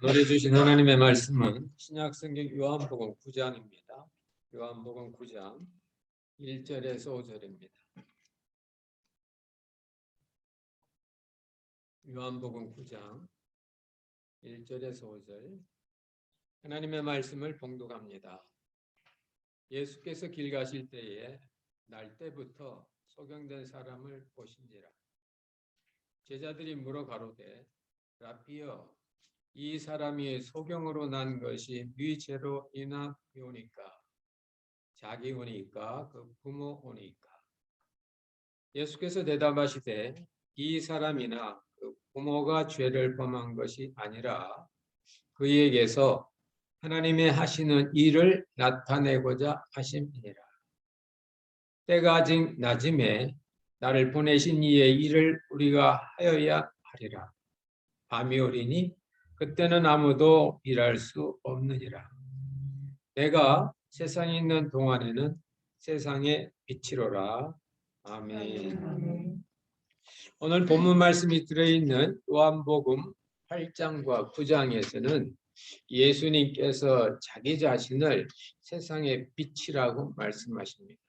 오늘 주신 하나님의 말씀은 신약성경 요한복음 9장입니다. 요한복음 9장 1절에서 5절입니다. 요한복음 9장 1절에서 5절 하나님의 말씀을 봉독합니다. 예수께서 길 가실 때에 날 때부터 소경된 사람을 보신지라. 제자들이 물어 가로되 라삐여 이 사람이 소경으로 난 것이 네 죄로 인하오니까 자기 오니까 그 부모 오니까. 예수께서 대답하시되 이 사람이나 그 부모가 죄를 범한 것이 아니라 그에게서 하나님의 하시는 일을 나타내고자 하심이니라. 때가 아직 낮음에 나를 보내신 이의 일을 우리가 하여야 하리라. 밤이 오리니 그때는 아무도 일할 수 없느니라. 내가 세상에 있는 동안에는 세상의 빛이로라. 아멘. 오늘 본문 말씀이 들어있는 요한복음 8장과 9장에서는 예수님께서 자기 자신을 세상의 빛이라고 말씀하십니다.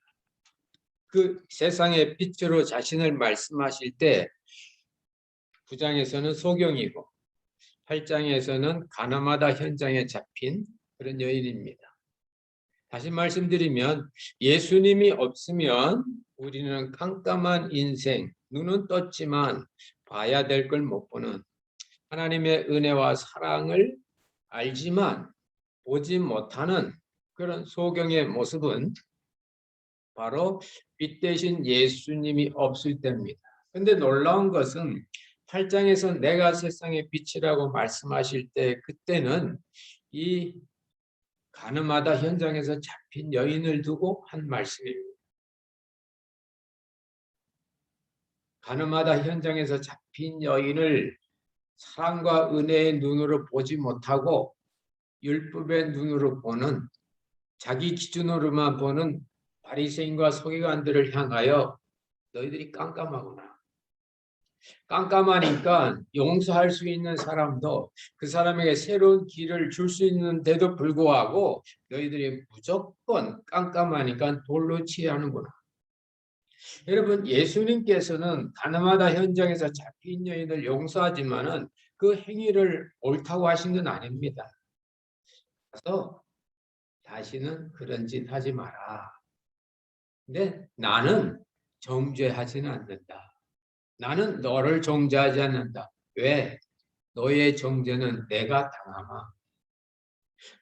그 세상의 빛으로 자신을 말씀하실 때 9장에서는 소경이고 8장에서는 가나마다 현장에 잡힌 그런 여인입니다. 다시 말씀드리면 예수님이 없으면 우리는 깜깜한 인생, 눈은 떴지만 봐야 될 걸 못 보는 하나님의 은혜와 사랑을 알지만 보지 못하는 그런 소경의 모습은 바로 빛 대신 예수님이 없을 때입니다. 그런데 놀라운 것은 8장에서 내가 세상의 빛이라고 말씀하실 때 그때는 이 가늠하다 현장에서 잡힌 여인을 두고 한 말씀입니다. 가늠하다 현장에서 잡힌 여인을 사랑과 은혜의 눈으로 보지 못하고 율법의 눈으로 보는 자기 기준으로만 보는 바리새인과 서기관들을 향하여 너희들이 깜깜하구나. 깜깜하니까 용서할 수 있는 사람도 그 사람에게 새로운 길을 줄 수 있는데도 불구하고 너희들이 무조건 깜깜하니까 돌로 치하는구나. 여러분, 예수님께서는 가늠하다 현장에서 잡힌 여인을 용서하지만은 그 행위를 옳다고 하신 건 아닙니다. 그래서 다시는 그런 짓 하지 마라. 근데 나는 정죄하지는 않는다. 나는 너를 정죄하지 않는다. 왜? 너의 정죄는 내가 당하마.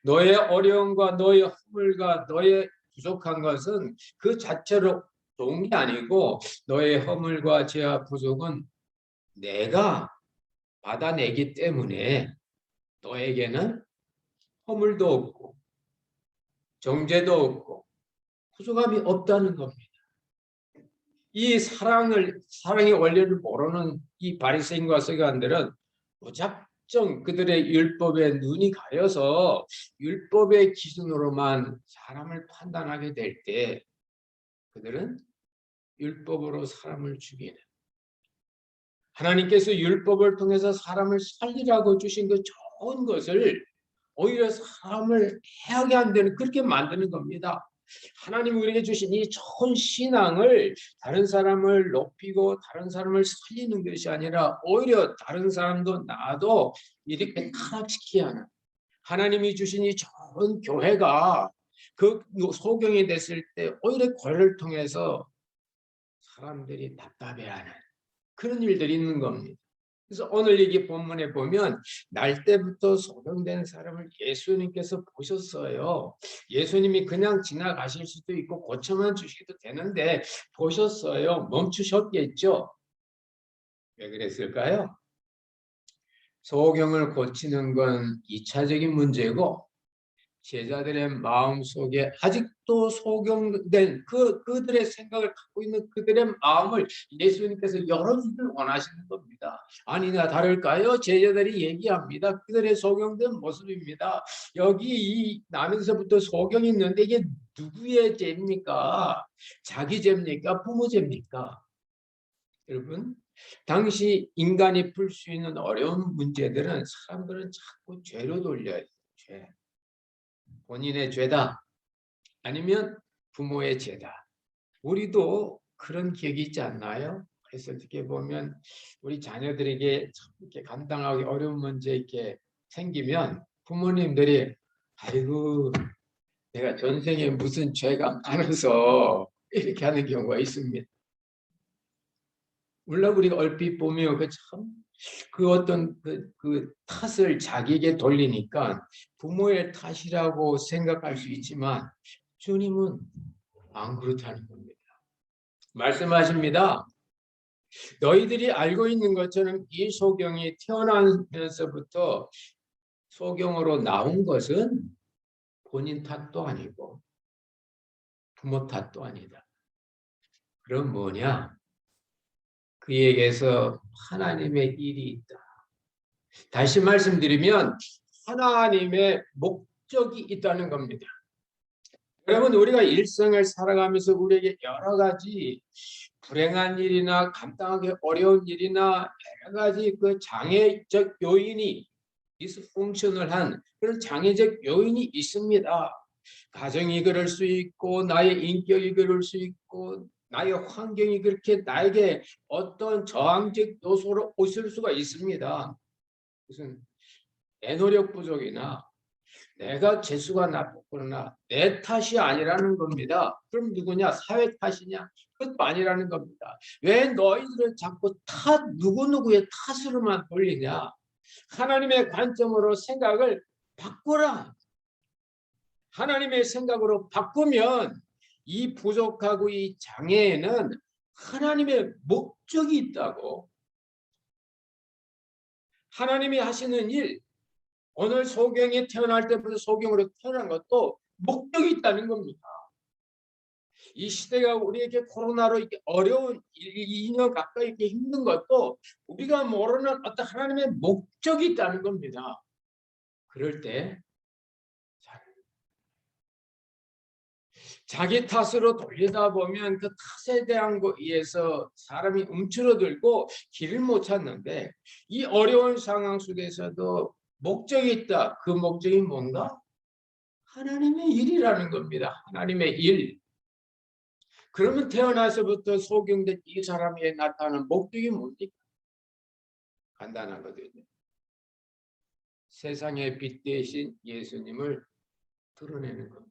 너의 어려움과 너의 허물과 너의 부족한 것은 그 자체로 좋은 게 아니고 너의 허물과 죄와 부족은 내가 받아내기 때문에 너에게는 허물도 없고 정죄도 없고 부족함이 없다는 겁니다. 이 사랑의 원리를 모르는 이 바리새인과 서기관들은 무작정 그들의 율법에 눈이 가려서 율법의 기준으로만 사람을 판단하게 될 때 그들은 율법으로 사람을 죽이는, 하나님께서 율법을 통해서 사람을 살리라고 주신 그 좋은 것을 오히려 사람을 해하게 안 되는, 그렇게 만드는 겁니다. 하나님 우리에게 주신 이 좋은 신앙을 다른 사람을 높이고 다른 사람을 살리는 것이 아니라 오히려 다른 사람도 나도 이렇게 타락시키게 하는, 하나님이 주신 이 좋은 교회가 그 소경이 됐을 때 오히려 교회를 통해서 사람들이 답답해하는 그런 일들이 있는 겁니다. 그래서 오늘 이게 본문에 보면 날 때부터 소경된 사람을 예수님께서 보셨어요. 예수님이 그냥 지나가실 수도 있고 고쳐만 주시기도 되는데 보셨어요. 멈추셨겠죠. 왜 그랬을까요? 소경을 고치는 건 2차적인 문제고 제자들의 마음속에 아직도 소경된 그들의 생각을 갖고 있는 그들의 마음을 예수님께서 열어주길 원하시는 겁니다. 아니나 다를까요? 제자들이 얘기합니다. 그들의 소경된 모습입니다. 여기 이 나면서부터 소경이 있는데 이게 누구의 죄입니까? 자기 죄입니까? 부모 죄입니까? 여러분, 당시 인간이 풀 수 있는 어려운 문제들은 사람들은 자꾸 죄로 돌려요. 죄. 본인의 죄다. 아니면 부모의 죄다. 우리도 그런 기억이 있지 않나요? 그래서 어떻게 보면 우리 자녀들에게 이렇게 감당하기 어려운 문제 이렇게 생기면 부모님들이 아이고 내가 전생에 무슨 죄가 많아서 이렇게 하는 경우가 있습니다. 물론 우리가 얼핏 보면 그 어떤 그 탓을 자기에게 돌리니까 부모의 탓이라고 생각할 수 있지만 주님은 안 그렇다는 겁니다. 말씀하십니다. 너희들이 알고 있는 것처럼 이 소경이 태어나면서부터 소경으로 나온 것은 본인 탓도 아니고 부모 탓도 아니다. 그럼 뭐냐? 그에게서 하나님의 일이 있다. 다시 말씀드리면 하나님의 목적이 있다는 겁니다. 여러분 우리가 일생을 살아가면서 우리에게 여러 가지 불행한 일이나 감당하기 어려운 일이나 여러 가지 그 장애적 요인이 디스펑셔널한 그런 장애적 요인이 있습니다. 가정이 그럴 수 있고 나의 인격이 그럴 수 있고 나의 환경이 그렇게 나에게 어떤 저항적 요소로 오실 수가 있습니다. 무슨 내 노력 부족이나 내가 재수가 나쁘거나 내 탓이 아니라는 겁니다. 그럼 누구냐? 사회 탓이냐? 그것도 아니라는 겁니다. 왜 너희들은 자꾸 누구누구의 탓으로만 돌리냐? 하나님의 관점으로 생각을 바꾸라. 하나님의 생각으로 바꾸면 이 부족하고 이 장애에는 하나님의 목적이 있다고. 하나님이 하시는 일, 오늘 소경이 태어날 때부터 소경으로 태어난 것도 목적이 있다는 겁니다. 이 시대가 우리에게 코로나로 이렇게 어려운 2년 가까이 이렇게 힘든 것도 우리가 모르는 어떤 하나님의 목적이 있다는 겁니다. 그럴 때 자기 탓으로 돌리다 보면 그 탓에 대한 거에 의해서 사람이 움츠러들고 길을 못 찾는데 이 어려운 상황 속에서도 목적이 있다. 그 목적이 뭔가? 하나님의 일이라는 겁니다. 하나님의 일. 그러면 태어나서부터 소경된 이 사람이 나타나는 목적이 뭡니까? 간단하거든요. 세상의 빛 대신 예수님을 드러내는 겁니다.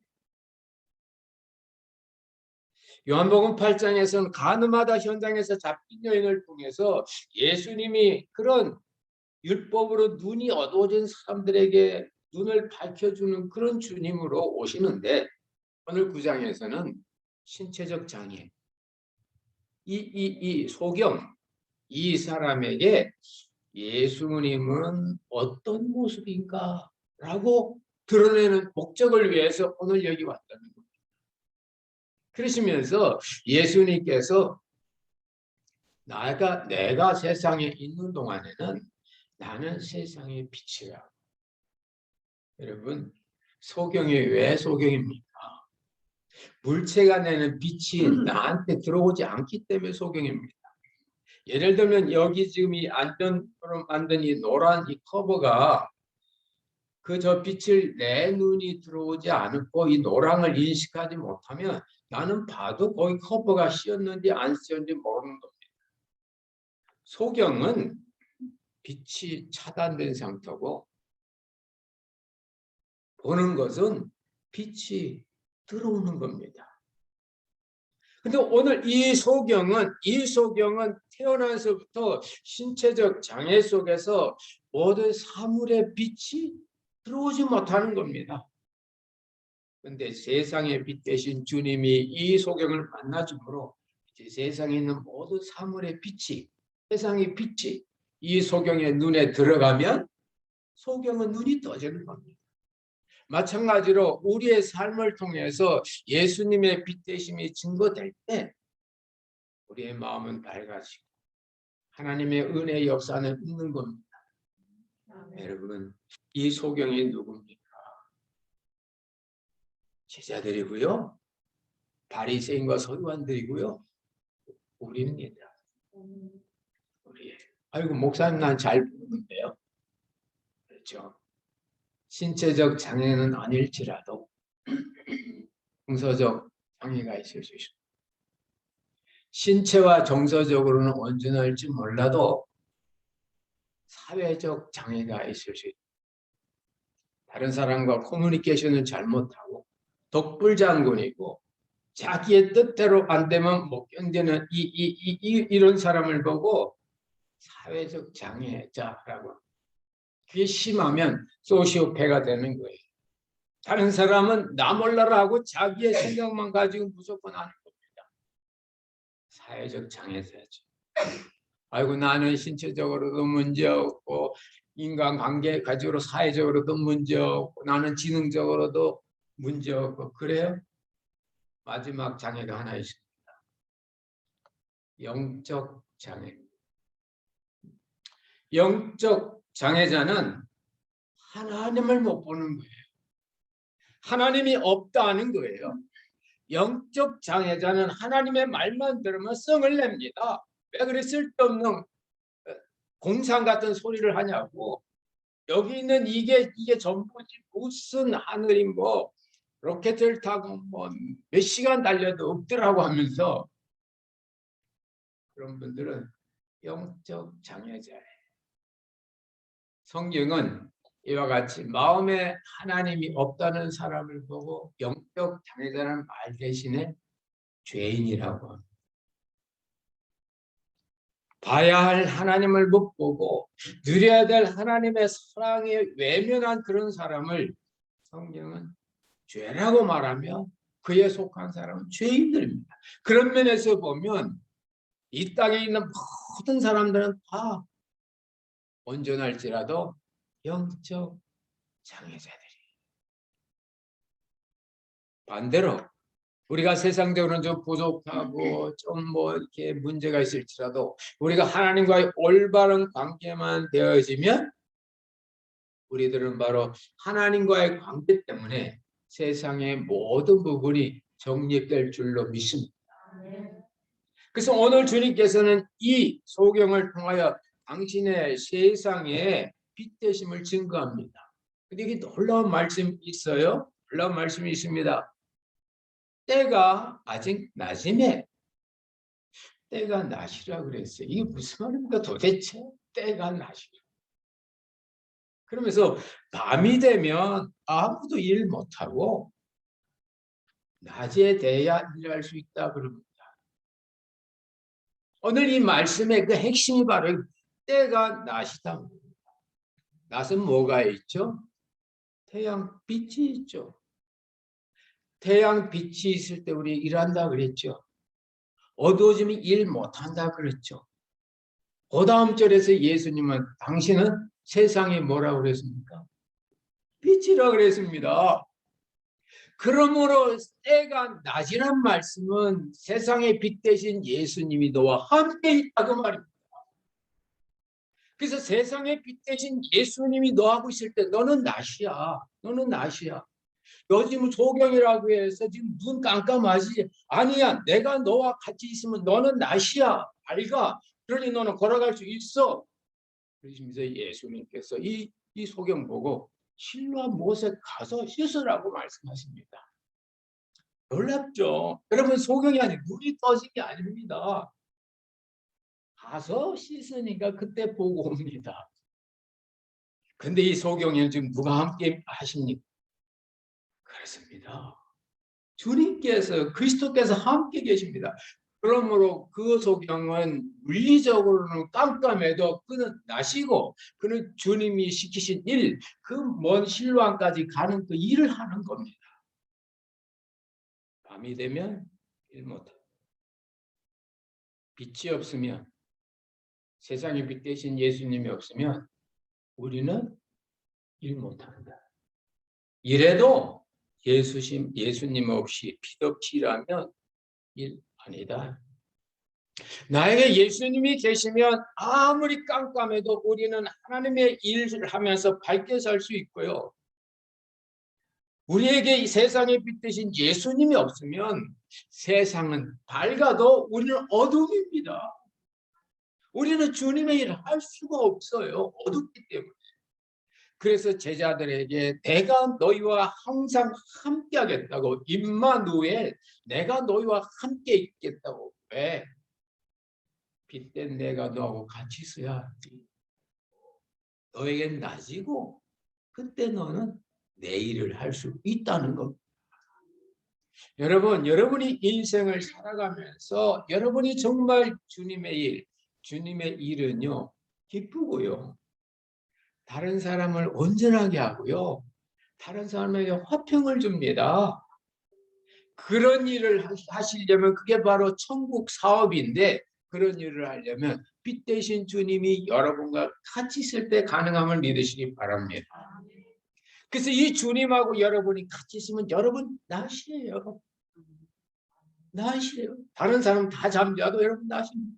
요한복음 8장에서는 가늠하다 현장에서 잡힌 여인을 통해서 예수님이 그런 율법으로 눈이 어두워진 사람들에게 눈을 밝혀주는 그런 주님으로 오시는데 오늘 9장에서는 신체적 장애 이 소경 이 사람에게 예수님은 어떤 모습인가 라고 드러내는 목적을 위해서 오늘 여기 왔다는 겁니다. 그러시면서 예수님께서 내가 세상에 있는 동안에는 나는 세상의 빛이야. 여러분 소경이 왜 소경입니까? 물체가 내는 빛이 나한테 들어오지 않기 때문에 소경입니다. 예를 들면 여기 지금 이 안전으로 만든 이 노란 이 커버가 저 빛을 내 눈이 들어오지 않고 이 노랑을 인식하지 못하면 나는 봐도 거기 커버가 씌었는지 안 씌었는지 모르는 겁니다. 소경은 빛이 차단된 상태고 보는 것은 빛이 들어오는 겁니다. 근데 오늘 이 소경은 태어나서부터 신체적 장애 속에서 모든 사물의 빛이 들어오지 못하는 겁니다. 그런데 세상의 빛 대신 주님이 이 소경을 만나줌으로 이제 세상에 있는 모든 사물의 빛이 세상의 빛이 이 소경의 눈에 들어가면 소경은 눈이 떠지는 겁니다. 마찬가지로 우리의 삶을 통해서 예수님의 빛 되심이 증거될 때 우리의 마음은 밝아지고 하나님의 은혜의 역사는 있는 겁니다. 여러분 이 소경이 누굽니까? 제자들이고요. 바리새인과 서기관들이고요. 우리입니다. 아이고 목사님 난 잘 모르는데요. 그렇죠. 신체적 장애는 아닐지라도 정서적 장애가 있을 수 있습니다. 신체와 정서적으로는 온전할지 몰라도 사회적 장애가 있을 수 있습니다. 다른 사람과 커뮤니케이션을 잘못하고 독불장군이고 자기의 뜻대로 안 되면 못 견디는 이런 사람을 보고 사회적 장애자라고. 그게 심하면 소시오패가 되는 거예요. 다른 사람은 나 몰라라 하고 자기의 생각만 가지고 무조건 하는 겁니다. 사회적 장애자죠. 아이고 나는 신체적으로도 문제없고 인간관계 가지고 사회적으로도 문제없고 나는 지능적으로도 문제없고 그래요? 마지막 장애가 하나 있습니다. 영적 장애. 영적 장애자는 하나님을 못 보는 거예요. 하나님이 없다는 거예요. 영적 장애자는 하나님의 말만 들으면 성을 냅니다. 왜 그래 쓸데없는 공상 같은 소리를 하냐고. 여기 있는 이게 전부지 무슨 하늘이 뭐 로켓을 타고 뭐 몇 시간 달려도 없더라고 하면서 그런 분들은 영적 장애자예요. 성경은 이와 같이 마음에 하나님이 없다는 사람을 보고 영적 장애자라는 말 대신에 죄인이라고 합니다. 봐야 할 하나님을 못 보고 누려야 될 하나님의 사랑에 외면한 그런 사람을 성경은 죄라고 말하며 그에 속한 사람은 죄인들입니다. 그런 면에서 보면 이 땅에 있는 모든 사람들은 다 온전할지라도 영적 장애자들이. 반대로 우리가 세상적으로는 좀 부족하고 좀 뭐 이렇게 문제가 있을지라도 우리가 하나님과의 올바른 관계만 되어지면 우리들은 바로 하나님과의 관계 때문에 세상의 모든 부분이 정립될 줄로 믿습니다. 그래서 오늘 주님께서는 이 소경을 통하여 당신의 세상에 빛 되심을 증거합니다. 근데 이게 놀라운 말씀이 있어요. 놀라운 말씀이 있습니다. 때가 아직 낮음에 때가 낮이라 그랬어요. 이게 무슨 말입니까 도대체? 때가 낮이라. 그러면서 밤이 되면 아무도 일 못하고 낮에 돼야 일할 수 있다 그럽니다. 오늘 이 말씀의 그 핵심이 바로 때가 낮이다. 낮은 뭐가 있죠? 태양 빛이 있죠. 태양 빛이 있을 때 우리 일한다 그랬죠. 어두워지면 일 못한다 그랬죠. 그 다음 절에서 예수님은 당신은 세상에 뭐라고 그랬습니까? 빛이라 그랬습니다. 그러므로 때가 낮이란 말씀은 세상의 빛 대신 예수님이 너와 함께 있다고 말입니다. 그래서 세상의 빛 대신 예수님이 너하고 있을 때 너는 낮이야. 너는 낮이야. 요즘 소경이라고 해서 지금 눈 깜깜하지? 아니야. 내가 너와 같이 있으면 너는 낮이야. 밝아. 그러니 너는 걸어갈 수 있어. 그러시면서 예수님께서 이 소경 보고 실로와 못에 가서 씻으라고 말씀하십니다. 놀랍죠? 여러분 소경이 아니고 눈이 떠진 게 아닙니다. 가서 씻으니까 그때 보고 옵니다. 근데 이 소경이는 지금 누가 함께 하십니까? 그렇습니다. 주님께서 그리스도께서 함께 계십니다. 그러므로 그 소경은 물리적으로는 깜깜해도 그는 나시고 그는 주님이 시키신 일, 그 먼 실로암까지 가는 그 일을 하는 겁니다. 밤이 되면 일 못해. 빛이 없으면 세상의 빛 대신 예수님이 없으면 우리는 일 못한다. 이래도 예수님 없이 빛 없이 일하면 일 아니다. 나에게 예수님이 계시면 아무리 깜깜해도 우리는 하나님의 일을 하면서 밝게 살 수 있고요. 우리에게 이 세상에 빛 대신 예수님이 없으면 세상은 밝아도 우리는 어둠입니다. 우리는 주님의 일을 할 수가 없어요. 어둡기 때문에. 그래서 제자들에게 내가 너희와 항상 함께 하겠다고, 임마누엘, 내가 너희와 함께 있겠다고. 왜? 빛된 내가 너하고 같이 있어야 하지. 너에겐 낮이고 그때 너는 내 일을 할 수 있다는 겁니다. 여러분, 여러분이 인생을 살아가면서 여러분이 정말 주님의 일은요, 기쁘고요. 다른 사람을 온전하게 하고요. 다른 사람에게 화평을 줍니다. 그런 일을 하시려면 그게 바로 천국 사업인데, 그런 일을 하려면 빛 대신 주님이 여러분과 같이 있을 때 가능함을 믿으시기 바랍니다. 그래서 이 주님하고 여러분이 같이 있으면 여러분 낫이에요. 낫이에요. 다른 사람 다 잠자도 여러분 낫입니다.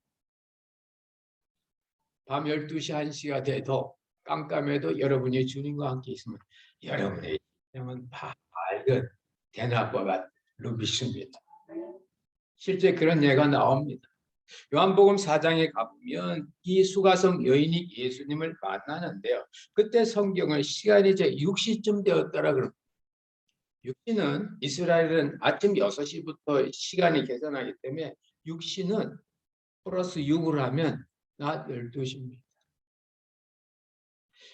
밤 12시, 1시가 돼도 깜깜해도 여러분이 주님과 함께 있으면 여러분의 인생은 밝은 대낮과 같은 빛입니다. 실제 그런 예가 나옵니다. 요한복음 4장에 가보면 이 수가성 여인이 예수님을 만나는데요. 그때 성경은 시간이 이제 6시쯤 되었더라 그럽니다. 6시는 이스라엘은 아침 6시부터 시간이 계산하기 때문에 6시는 플러스 6을 하면 낮 12시입니다.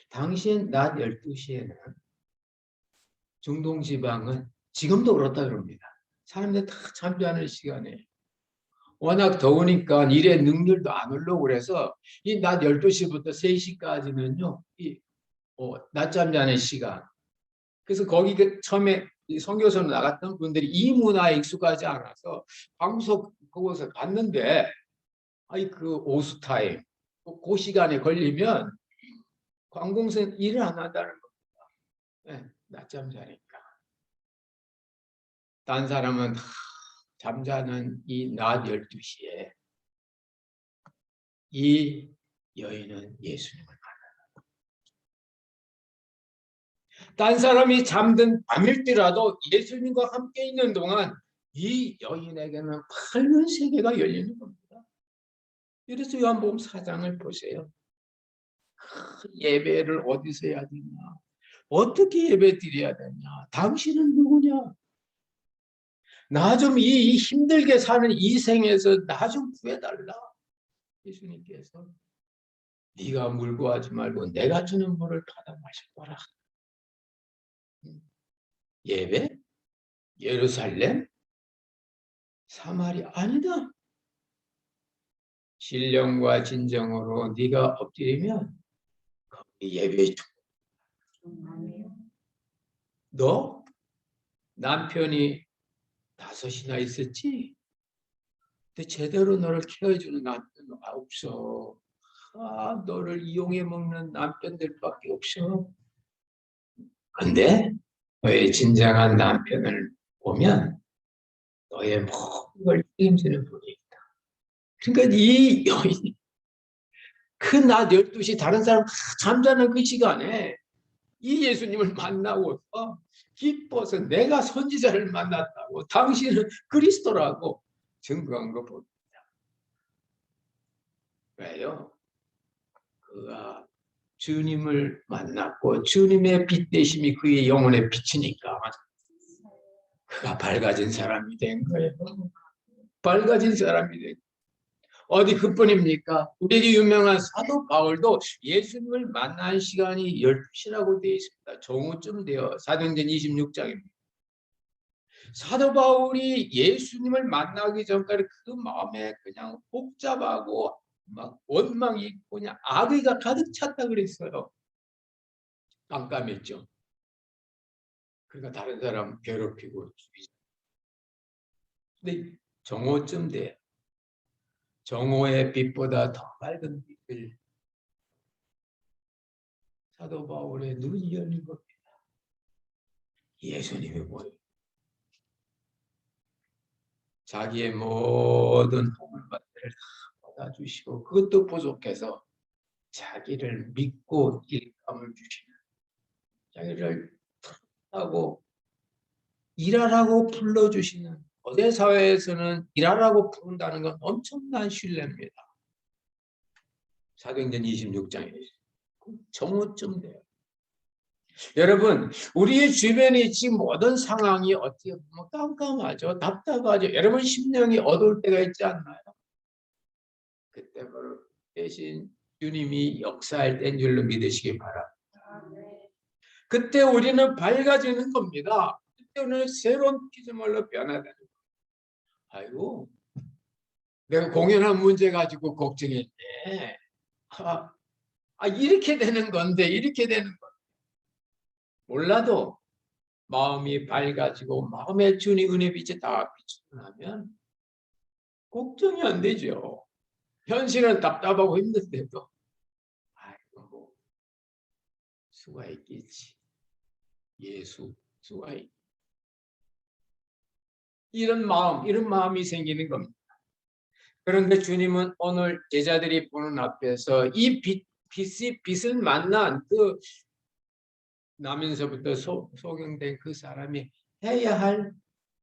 당시엔 낮 12시에는 중동 지방은 지금도 그렇다 그럽니다. 사람들 다 잠자는 시간에 워낙 더우니까 일의 능률도 안 오르고 그래서 이 낮 12시부터 3시까지는요. 낮잠 자는 시간. 그래서 거기 처음에 선교사로 나갔던 분들이 이 문화에 익숙하지 않아서 방송 그곳에 갔는데 그 오후 타임 그 시간에 걸리면 관공서는 일을 안 한다는 겁니다. 네, 낮잠 자니까. 딴 사람은 잠자는 이 낮 12시에 이 여인은 예수님을 만나. 딴 사람이 잠든 밤일지라도 예수님과 함께 있는 동안 이 여인에게는 밝은 세계가 열리는 겁니다. 그래서 요한복음 4장을 보세요. 예배를 어디서 해야 되냐? 어떻게 예배 드려야 되냐? 당신은 누구냐? 나 좀 이 힘들게 사는 이 생에서 나 좀 구해달라. 예수님께서 네가 물고 하지 말고 내가 주는 물을 받아 마셔보라. 예배? 예루살렘? 사마리 아니다. 신령과 진정으로 네가 엎드리면 거기 예배해 줘. 너 남편이 5이나 있었지? 근데 제대로 너를 케어해주는 남편은 없어. 너를 이용해 먹는 남편들밖에 없어. 근데 너의 진정한 남편을 보면 너의 모든 걸 책임지는 분이 있다. 그러니까 이 여인이 그 낮 12시 다른 사람 다 잠자는 그 시간에 이 예수님을 만나고서 기뻐서 내가 선지자를 만났다고 당신은 그리스도라고 증거한 거 봅니다. 왜요? 그가 주님을 만났고 주님의 빛 대심이 그의 영혼에 비치니까 그가 밝아진 사람이 된 거예요. 밝아진 사람이 된 거예요. 어디 그뿐입니까? 우리에게 유명한 사도 바울도 예수님을 만난 시간이 12시라고 되어 있습니다. 정오쯤 돼요. 사도행전 26장입니다. 사도 바울이 예수님을 만나기 전까지 그 마음에 그냥 복잡하고 막 원망이 있고 그냥 악의가 가득 찼다 그랬어요. 깜깜했죠. 그러니까 다른 사람 괴롭히고 죽이죠. 근데 정오쯤 돼요. 정오의 빛보다 더 밝은 빛을 사도 바울의 눈이 열린 겁니다. 예수님이 보여. 자기의 모든 허물밭들을 다 받아주시고 그것도 부족해서 자기를 믿고 일감을 주시는, 자기를 하고 일하라고 불러주시는, 거대 사회에서는 일하라고 부른다는 건 엄청난 신뢰입니다. 사도행전 26장에 정오쯤 돼요. 여러분, 우리의 주변에 지금 모든 상황이 어떻게 보면 깜깜하죠. 답답하죠. 여러분 심령이 어두울 때가 있지 않나요? 그때 바로 대신 주님이 역사할 때인 줄로 믿으시기 바랍니다. 그때 우리는 밝아지는 겁니다. 그때 우리는 새로운 피조물로 변화되는 거예요. 아이고, 내가 공연한 문제 가지고 걱정했네. 이렇게 되는 건데, 이렇게 되는 거. 몰라도 마음이 밝아지고 마음에 주님 은혜 빛이 다 비추고 나면 걱정이 안 되죠. 현실은 답답하고 힘든데도 아이고 뭐 수가 있겠지. 예수 수가 있. 이런 마음이 생기는 겁니다. 그런데 주님은 오늘 제자들이 보는 앞에서 이 빛을 만난 그 나면서부터 소경된 그 사람이 해야 할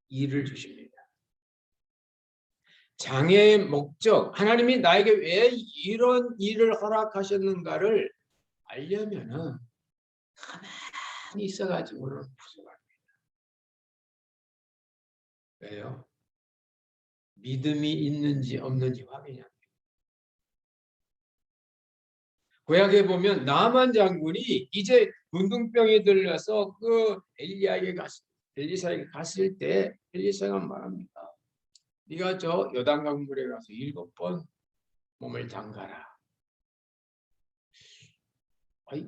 일을 주십니다. 장애의 목적, 하나님이 나에게 왜 이런 일을 허락하셨는가를 알려면은 가만히 있어가지고는 부족합니다. 왜요? 믿음이 있는지 없는지 확인이 안 돼요. 구약에 보면 나만 장군이 이제 문둥병이 들려서 그 엘리사에게 갔을 때 엘리사가 말합니다. 네가 저 요단강 물에 가서 7번 몸을 담가라. 아이,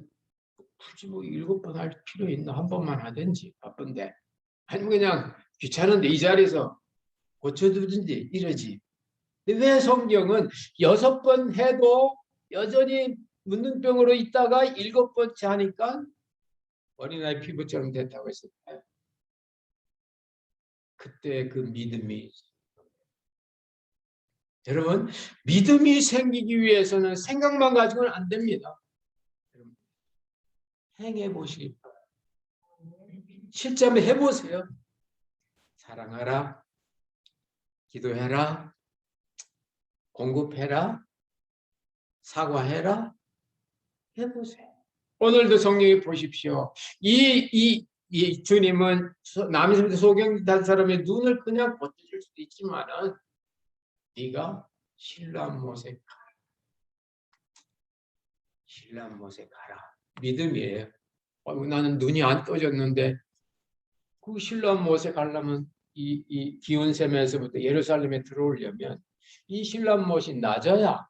굳이 뭐 7번 할 필요 있나? 한 번만 하든지 바쁜데. 아니면 그냥 귀찮은데 이 자리에서 고쳐두든지 이러지. 근데 왜 성경은 6번 해도 여전히 문둥병으로 있다가 7번째 하니까 어린아이 피부처럼 됐다고 했을까요? 그때 그 믿음이, 여러분, 믿음이 생기기 위해서는 생각만 가지고는 안 됩니다. 행해 보시기 바랍니다. 실제 한번 해보세요. 사랑하라, 기도해라, 공급해라, 사과해라. 해보세요. 오늘도 성경에 보십시오. 이 주님은 남에서부터 소경된 사람의 눈을 그냥 고쳐줄 수도 있지만은 네가 실로암못에 가라. 실로암못에 가라. 믿음이에요. 나는 눈이 안 떠졌는데 그 실로암못에 가려면 이 기온샘에서부터 예루살렘에 들어오려면 이 실로암못이 낮아야,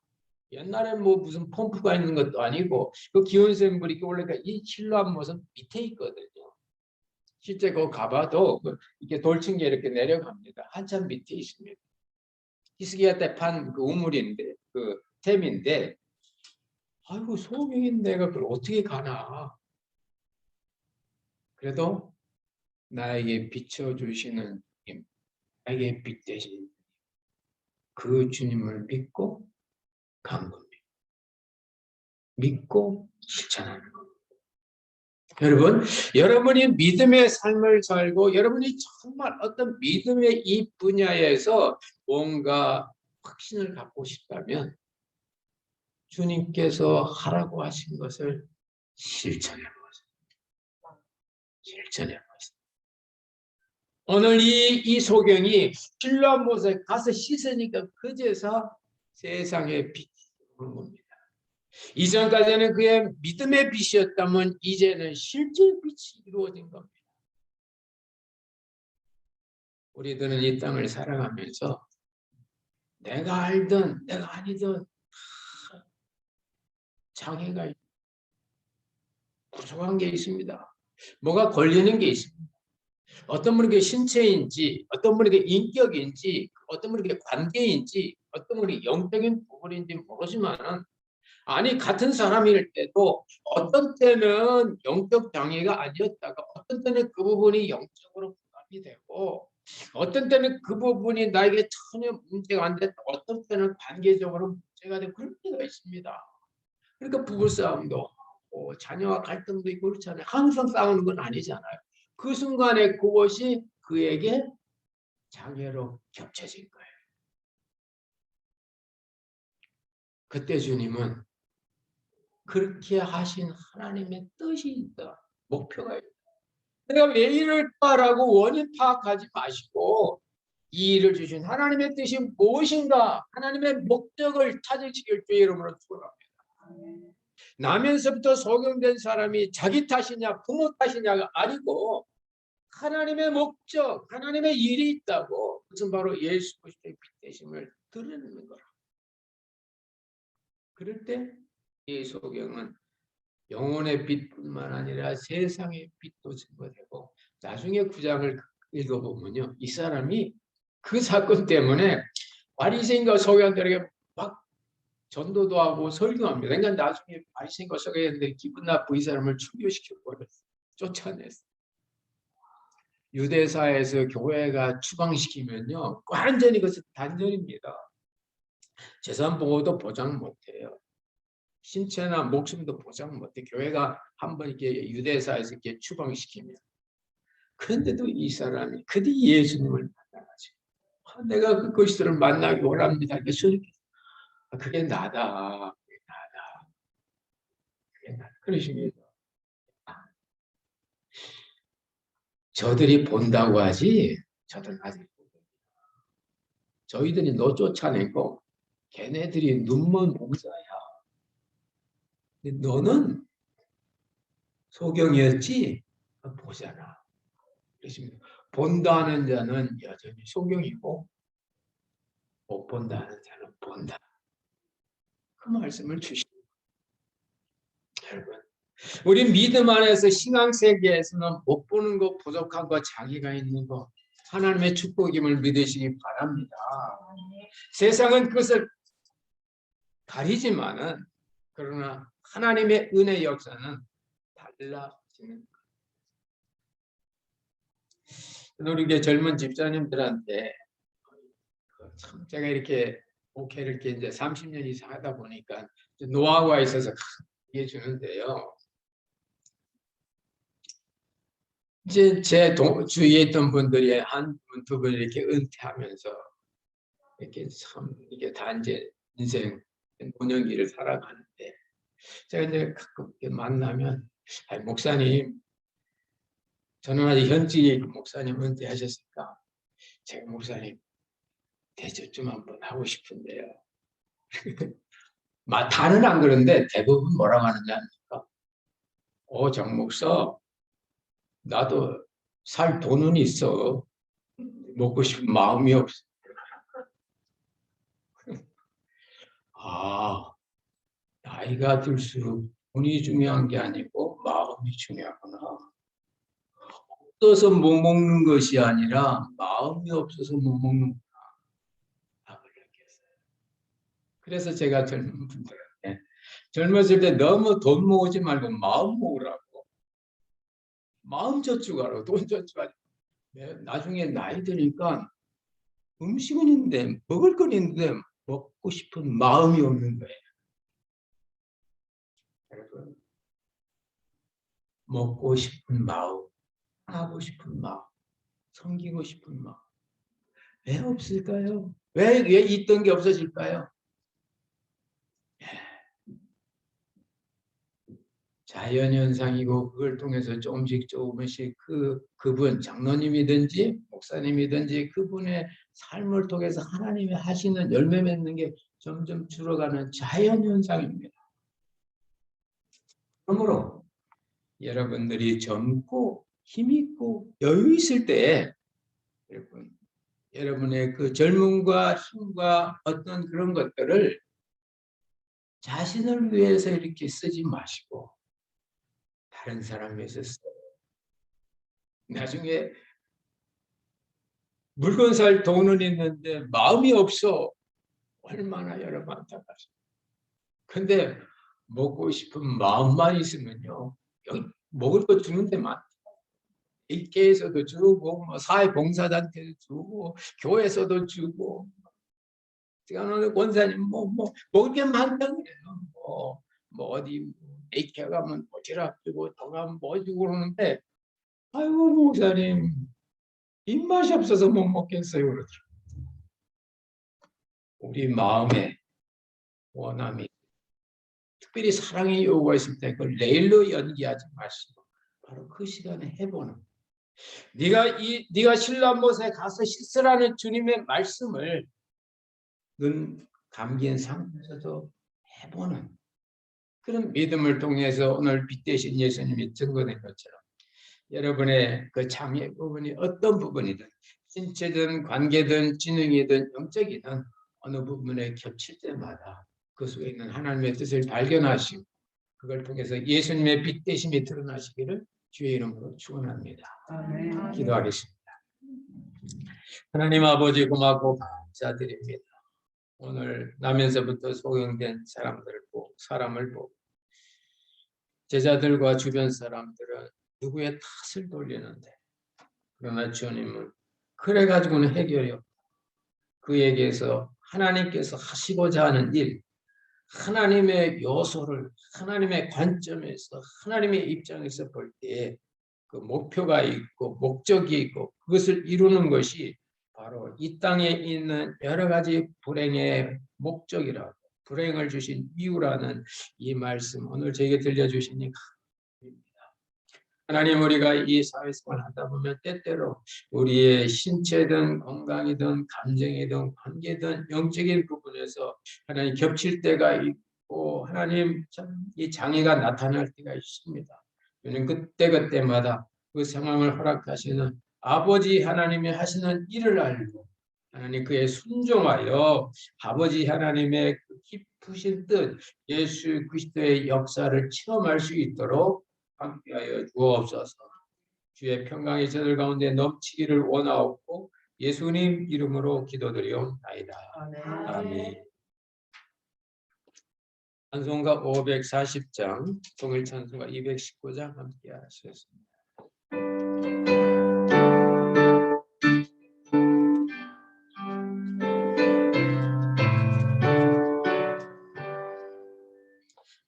옛날에 뭐 무슨 펌프가 있는 것도 아니고 그 기온샘 물이 올라가 이 실로암못은 밑에 있거든요. 실제 그 가봐도 이렇게 돌층계 이렇게 내려갑니다. 한참 밑에 있습니다. 히스기야 때 판 그 우물인데 그 템인데, 아이고 소경인 내가 그걸 어떻게 가나. 그래도 나에게 비춰주시는 주님, 나에게 빛 되신 그 주님을 믿고 간 겁니다. 믿고 실천하는 겁니다. 여러분, 여러분이 믿음의 삶을 살고 여러분이 정말 어떤 믿음의 이 분야에서 뭔가 확신을 갖고 싶다면 주님께서 하라고 하신 것을 실천해 보세요. 실천해 보세요. 오늘 이 소경이 실로암못에 가서 씻으니까 그제서 세상의 빛이 오는 겁니다. 이전까지는 그의 믿음의 빛이었다면 이제는 실제 빛이 이루어진 겁니다. 우리들은 이 땅을 살아가면서 내가 알든 내가 아니든 장애가 부족한 게 있습니다. 뭐가 걸리는 게 있습니다. 어떤 분에게 신체인지, 어떤 분에게 인격인지, 어떤 분에게 관계인지, 어떤 분에게 영적인 부분인지 모르지만은, 아니 같은 사람일 때도 어떤 때는 영적 장애가 아니었다가 어떤 때는 그 부분이 영적으로 부담이 되고 어떤 때는 그 부분이 나에게 전혀 문제가 안 됐다, 어떤 때는 관계적으로 문제가 되고 그런 때가 있습니다. 그러니까 부부싸움도 하고 자녀와 갈등도 있고 그렇잖아요. 항상 싸우는 건 아니잖아요. 그 순간에 그것이 그에게 장애로 겹쳐진 거예요. 그때 주님은 그렇게 하신 하나님의 뜻이 있다. 목표가 있다. 내가 왜 이럴까라고 원인 파악하지 마시고 이 일을 주신 하나님의 뜻이 무엇인가 하나님의 목적을 찾으시길 주의 이름으로 축원합니다. 나면서부터 소경된 사람이 자기 탓이냐 부모 탓이냐가 아니고 하나님의 목적, 하나님의 일이 있다고 그것은 바로 예수 그리스도의 빛 되심을 드러내는 거라. 그럴 때 이 소경은 영혼의 빛뿐만 아니라 세상의 빛도 증거되고 나중에 9장을 읽어보면요. 이 사람이 그 사건 때문에 바리새인과 서기관들에게 막 전도도 하고 설교합니다. 그러니까 나중에 바리새인과 서기관들이 기분 나쁘고 이 사람을 출교시켜버렸어요. 쫓아냈어요. 유대사에서 교회가 추방시키면요. 완전히 그것은 단절입니다. 재산 보호도 보장 못해요. 신체나 목숨도 보장 못해. 교회가 한번 이렇게 유대사에서 이렇게 추방시키면. 그런데도 이 사람이 그때 예수님을 만나가지고 내가 그 것들을 만나기 원합니다. 그게 나다. 그게 나다. 그게 나다. 그러십니다. 저들이 본다고 하지 저들은 아직 저희들이 너 쫓아내고 걔네들이 눈먼 목사야. 너는 소경이었지? 보잖아. 그렇습니다. 본다는 자는 여전히 소경이고 못 본다는 자는 본다. 그 말씀을 주십니다. 여러분, 우리 믿음 안에서 신앙 세계에서는 못 보는 것, 부족한 것, 자기가 있는 것, 하나님의 축복임을 믿으시기 바랍니다. 세상은 그것을 가리지만은 그러나 하나님의 은혜 역사는 달라지는 거예요. 우리 젊은 집사님들한테 참 제가 이렇게 목회를 이렇게 이제 30년 이상 하다 보니까 노하우가 있어서 얘기해 주는데요. 이제 제 주위에 있던 분들이 한 분, 두 분 이렇게 은퇴하면서 이렇게 참 이게 다 이제 인생 노년기를 살아가는데 제가 이제 가끔 이렇게 만나면 아니, 목사님 저는 아직 현직에 있고 목사님 은퇴하셨으니까 제가 목사님 대접 좀 한번 하고 싶은데요. 다는 안 그런데 대부분 뭐라고 하느냐 합니까? 정 목사 나도 살 돈은 있어. 먹고 싶은 마음이 없어. 아, 나이가 들수록 돈이 중요한 게 아니고 마음이 중요하구나. 없어서 못 먹는 것이 아니라 마음이 없어서 못 먹는구나. 그래서 제가 젊은 분들한테 젊었을 때 너무 돈 모으지 말고 마음 모으라고. 마음 저축하라고. 돈 저축하지. 나중에 나이 드니까 음식은 있는데 먹을 건 있는데 먹고 싶은 마음이 없는 거예요. 여러분 먹고 싶은 마음, 하고 싶은 마음, 섬기고 싶은 마음 왜 없을까요? 왜 있던 게 없어질까요? 자연현상이고 그걸 통해서 조금씩 그분 장로님이든지 목사님이든지 그분의 삶을 통해서 하나님이 하시는 열매 맺는 게 점점 줄어가는 자연현상입니다. 그러므로 여러분들이 젊고 힘있고 여유 있을 때 여러분의 그 젊음과 힘과 어떤 그런 것들을 자신을 위해서 이렇게 쓰지 마시고 다른 사람 위해서 써요. 나중에 물건 살 돈은 있는데 마음이 없어. 얼마나 여러분 안타깝습니다. 근데 먹고 싶은 마음만 있으면요. 여기 먹을 거 주는 데만 일개에서도 주고 뭐 사회봉사단체도 주고 교회에서도 주고 어느 권사님 뭐 먹을 게 많다 그래요. 뭐 어디 데이케어 가면 도시락 주고 더 가면 뭐 주고 그러는데 아이고 목사님 입맛이 없어서 못 먹겠어요 그러더라고요. 우리 마음에 원함이 특별히 사랑의 요구가 있을 때 그걸 내일로 연기하지 마시고 바로 그 시간에 해보는, 네가 신라못에 가서 씻으라는 주님의 말씀을 눈 감긴 상태에서도 해보는 그런 믿음을 통해서 오늘 빛 대신 예수님이 증거된 것처럼 여러분의 그 장애 부분이 어떤 부분이든 신체든 관계든 지능이든 영적이든 어느 부분에 겹칠 때마다 그 속에 있는 하나님의 뜻을 발견하시고 그걸 통해서 예수님의 빛 대심이 드러나시기를 주의 이름으로 축원합니다. 아멘. 기도하겠습니다. 하나님 아버지 고맙고 감사드립니다. 오늘 나면서부터 소경된 사람을 보고 제자들과 주변 사람들은 누구의 탓을 돌리는데 그러나 주님은 그래가지고는 해결이 없다. 그에게서 하나님께서 하시고자 하는 일, 하나님의 요소를 하나님의 관점에서 하나님의 입장에서 볼 때에 그 목표가 있고 목적이 있고 그것을 이루는 것이 바로 이 땅에 있는 여러 가지 불행의 목적이라고 불행을 주신 이유라는 이 말씀 오늘 저에게 들려주시니 하나님 우리가 이 사회생활 하다 보면 때때로 우리의 신체든 건강이든 감정이든 관계든 영적인 부분에서 하나님 겹칠 때가 있고 하나님 이 장애가 나타날 때가 있습니다. 저는 그때마다 그 상황을 허락하시는 아버지 하나님이 하시는 일을 알고 하나님 그에 순종하여 아버지 하나님의 그 깊으신 뜻 예수 그리스도의 역사를 체험할 수 있도록 함께하여 주옵소서. 주의 평강이 저들 가운데 넘치기를 원하옵고 예수님 이름으로 기도드리옵나이다. 아멘. 찬송가 540장, 통일 찬송가 219장 함께 하시겠습니다.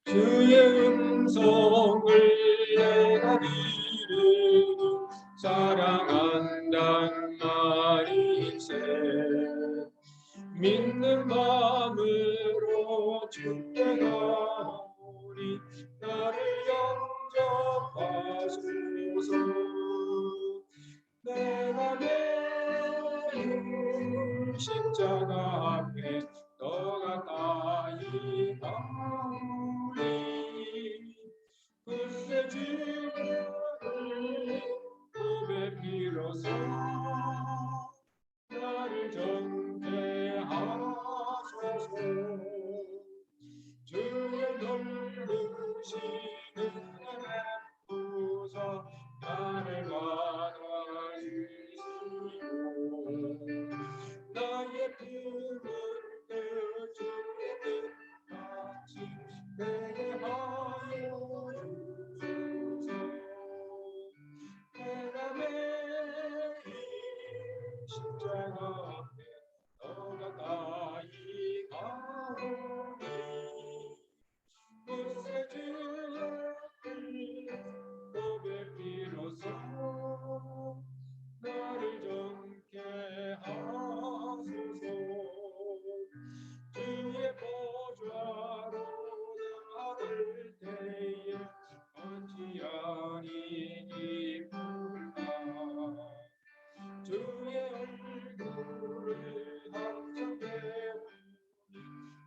주의 음성을 내가 들으니 사랑한단 말이세 믿는 마음으로 주께 가오니 나를 영접하소서 내가 매일 십자가 앞에 더 가까이 가오니 글쎄 주를 꿈에 빌어서 나를 정케 하소서 주의 넓으시는 은혜부서 나를 받아주시고 나의 품을 내 주의 뜻같이 내게 하여 주소서 내가 매일 십자가 앞에 더 가까이 가오니 글쎄 주의 고백 비로소 나를 정케 하소서 주의 보좌로 나갈 때에 언제 아니니 불나 주의 얼굴을 항상 배우니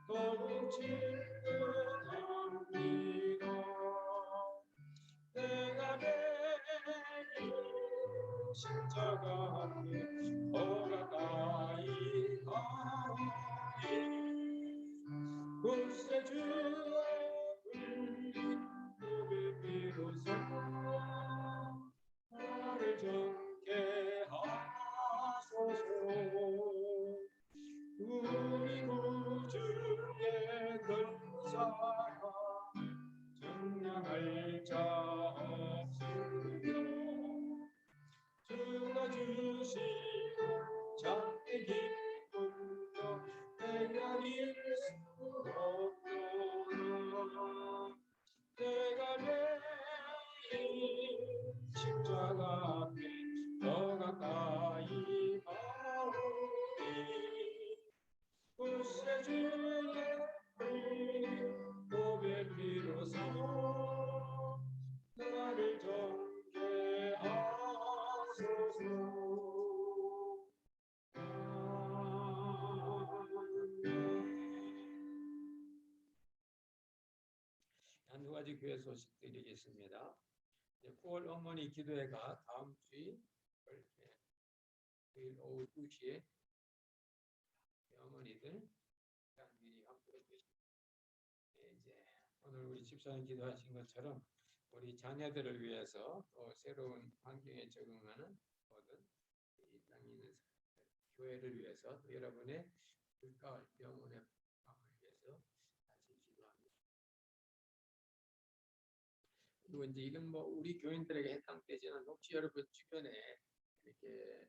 더욱 친근합니다 내가 매일 십자가 앞에 더 가까이 가오니 글쎄 주의 울린 고백 비로소 나를 정케 하소서 우리 구주의 큰 사랑 증량할 자 없으며 주가 주시고 참되기 기쁨도 헤아릴 수 없도다 가지 교회 소식 드리겠습니다. 9월 어머니 기도회가 다음 주일 오후 2시에 어머니들 미리 확보해 주시고, 이제 오늘 우리 집사님 기도하신 것처럼 우리 자녀들을 위해서 또 새로운 환경에 적응하는 모든 이 땅에 있는 교회를 위해서 또 여러분의 불가을 병원의 방을 위해서 같이 기도합니다. 그리고 이제 이건 뭐 우리 교인들에게 해당되지는 혹시 여러분 주변에 이렇게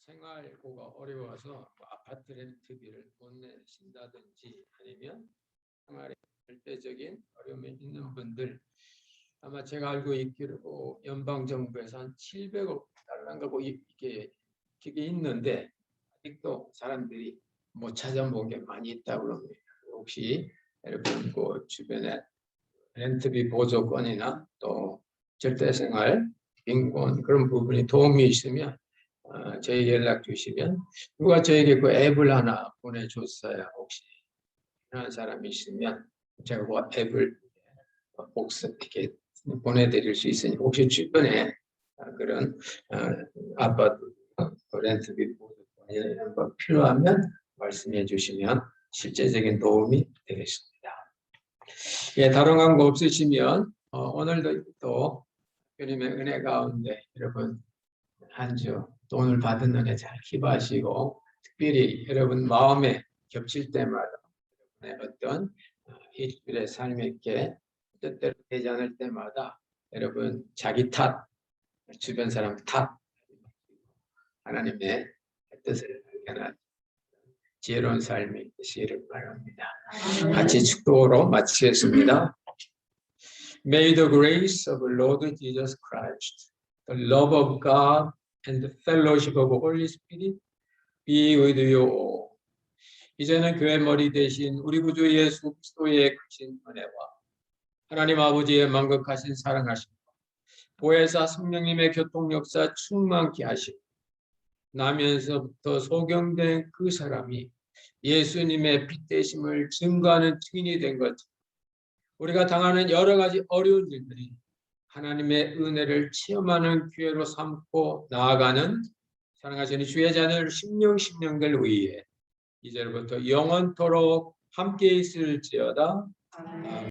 생활고가 어려워서 뭐 아파트 렌트비를 못 내신다든지 아니면 생활에 절대적인 어려움이 있는 분들, 아마 제가 알고 있기로 연방 정부에서 한 700억 달러인가 뭐 이게 그게 있는데 아직도 사람들이 못 찾아본 게 많이 있다고 합니다. 혹시 여러분 그 주변에 렌트비 보조권이나 또 절대생활 인권 그런 부분이 도움이 있으면 저에게 연락 주시면, 누가 저에게 그 앱을 하나 보내줬어요. 혹시 필요한 사람이 있으면 제가 그 앱을 복습 이렇게 보내드릴 수 있으니 혹시 주변에 그런 아파트 렌트비 보조권이 이런 거 필요하면 말씀해 주시면 실제적인 도움이 되겠습니다. 예, 다른 광고 없으시면 오늘도 또 주님의 은혜 가운데 여러분 한 주 또 오늘 받은 은혜 잘 기뻐하시고, 특별히 여러분 마음에 겹칠 때마다 여러분의 어떤 일주일의 삶에게 뜻대로 되지 않을 때마다 여러분 자기 탓, 주변 사람 탓, 하나님의 뜻을 발견한 지혜로운 삶이 되시기를 바랍니다. 같이 축도로 마치겠습니다. May the grace of our Lord Jesus Christ, the love of God, and the fellowship of the Holy Spirit be with you all. 이제는 교회 머리 대신 우리 구주 예수 그리스도의 크신 은혜와 하나님 아버지의 만극하신 사랑하심과 보혜사 성령님의 교통 역사 충만케 하시고, 나면서부터 소경된 그 사람이 예수님의 빛 되심을 증거하는 증인이 된 것처럼 우리가 당하는 여러 가지 어려운 일들이 하나님의 은혜를 체험하는 기회로 삼고 나아가는 사랑하시는 주의 자녀들 심령들 위에 이제부터 영원토록 함께 있을지어다. 아멘.